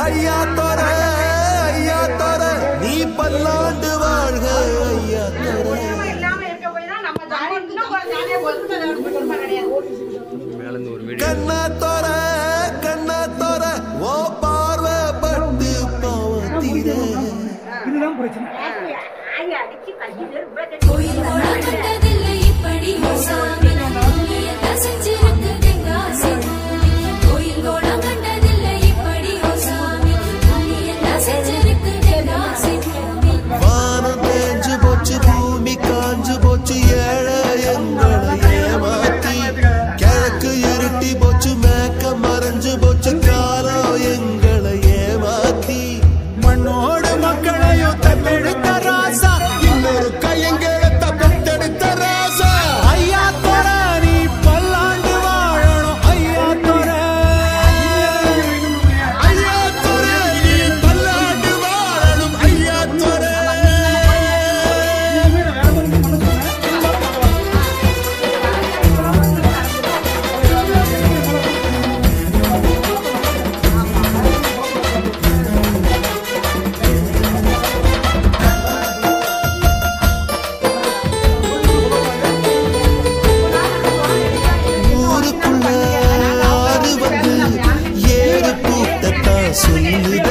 ஐயா தோர ஐயா தோர நீ பல்லாண்டு வாழ்க ஐயா தோர கண்ணா தோர கண்ணா தோர ஓ பார்வை பட்டு பாவத்தீர இதுதான் பிரச்சனை